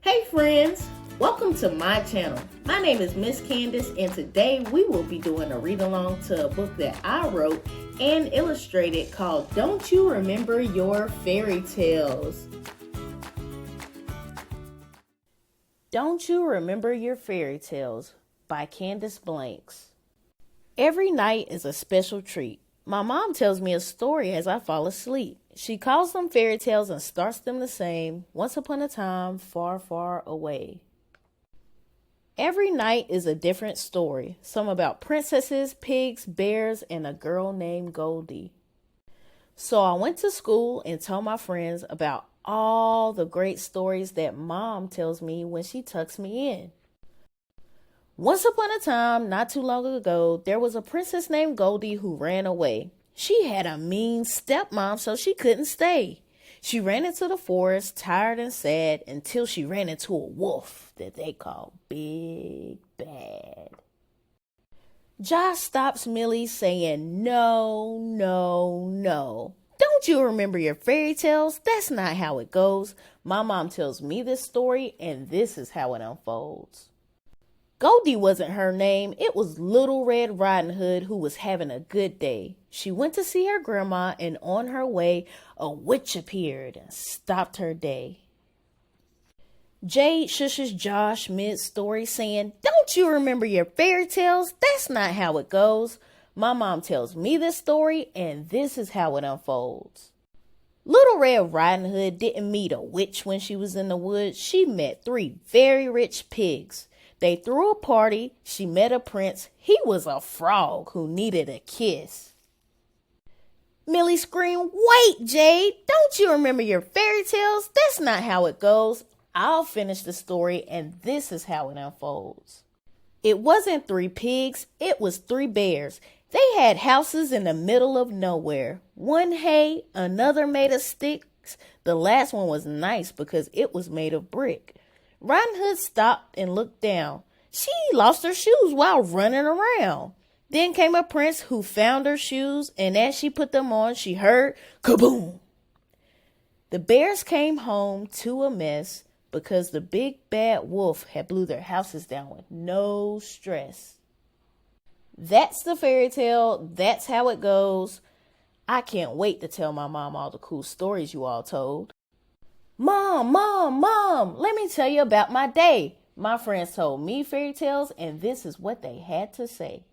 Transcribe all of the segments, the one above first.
Hey friends, welcome to my channel. My name is Miss Kandace and today we will be doing a read along to a book that I wrote and illustrated called Don't You Remember Your Fairytales? Don't You Remember Your Fairytales by Kandace Blanks. Every night is a special treat. My mom tells me a story as I fall asleep. She calls them fairy tales and starts them the same, once upon a time, far, far away. Every night is a different story, some about princesses, pigs, bears, and a girl named Goldie. So I went to school and told my friends about all the great stories that Mom tells me when she tucks me in. Once upon a time, not too long ago, there was a princess named Goldie who ran away. She had a mean stepmom, so she couldn't stay. She ran into the forest, tired and sad, until she ran into a wolf that they called Big Bad. Josh stops Millie saying, "No, no, no. Don't you remember your fairy tales? That's not how it goes. My mom tells me this story, and this is how it unfolds." Goldie wasn't her name. It was Little Red Riding Hood who was having a good day. She went to see her grandma, and on her way, a witch appeared and stopped her day. Jade shushes Josh mid-story saying, "Don't you remember your fairy tales? That's not how it goes. My mom tells me this story, and this is how it unfolds." Little Red Riding Hood didn't meet a witch when she was in the woods. She met 3 very rich pigs. They threw a party. She met a prince. He was a frog who needed a kiss. Millie screamed, "Wait, Jade! Don't you remember your fairy tales? That's not how it goes. I'll finish the story, and this is how it unfolds." It wasn't 3 pigs. It was 3 bears. They had houses in the middle of nowhere. One hay, another made of sticks. The last one was nice because it was made of brick. Riding Hood stopped and looked down. She lost her shoes while running around. Then came a prince who found her shoes, and as she put them on, she heard kaboom. The bears came home to a mess because the big bad wolf had blew their houses down with no stress. That's the fairy tale. That's how it goes. I can't wait to tell my mom all the cool stories you all told. Mom, let me tell you about my day. My friends told me fairy tales, and this is what they had to say.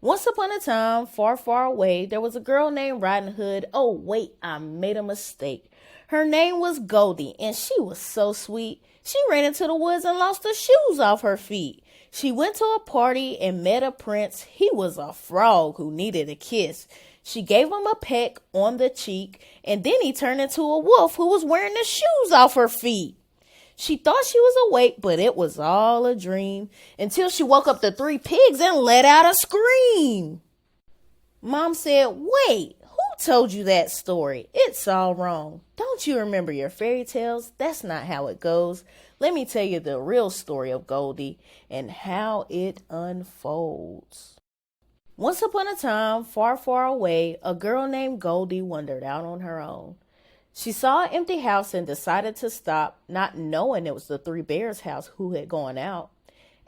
Once upon a time, far, far away, there was a girl named Riding Hood. Oh, wait, I made a mistake. Her name was Goldie, and she was so sweet. She ran into the woods and lost the shoes off her feet. She went to a party and met a prince. He was a frog who needed a kiss. She gave him a peck on the cheek, and then he turned into a wolf who was wearing the shoes off her feet. She thought she was awake, but it was all a dream, until she woke up the 3 pigs and let out a scream. Mom said, "Wait, who told you that story? It's all wrong. Don't you remember your fairy tales? That's not how it goes. Let me tell you the real story of Goldie and how it unfolds." Once upon a time, far, far away, a girl named Goldie wandered out on her own. She saw an empty house and decided to stop, not knowing it was the 3 bears' house who had gone out.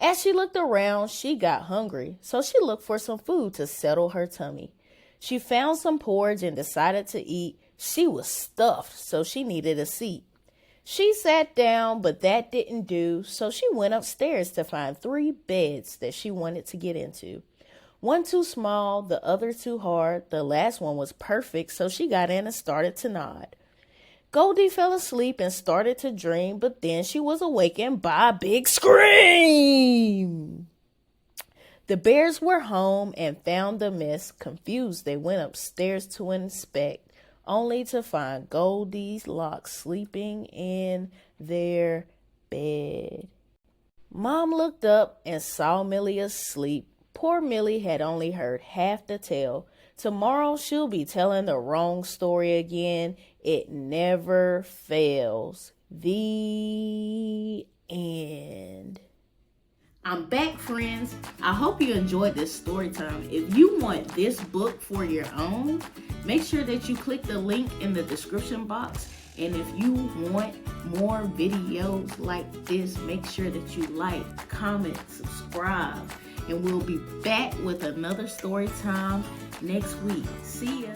As she looked around, she got hungry, so she looked for some food to settle her tummy. She found some porridge and decided to eat. She was stuffed, so she needed a seat. She sat down, but that didn't do, so she went upstairs to find 3 beds that she wanted to get into. One too small, the other too hard. The last one was perfect, so she got in and started to nod. Goldie fell asleep and started to dream, but then she was awakened by a big scream. The bears were home and found the mess. Confused, they went upstairs to inspect, only to find Goldie's locks sleeping in their bed. Mom looked up and saw Millie asleep. Poor Millie had only heard half the tale. Tomorrow she'll be telling the wrong story again. It never fails. The end. I'm back, friends. I hope you enjoyed this story time. If you want this book for your own, make sure that you click the link in the description box And if you want more videos like this, make sure that you like, comment, subscribe, and we'll be back with another story time next week. See ya.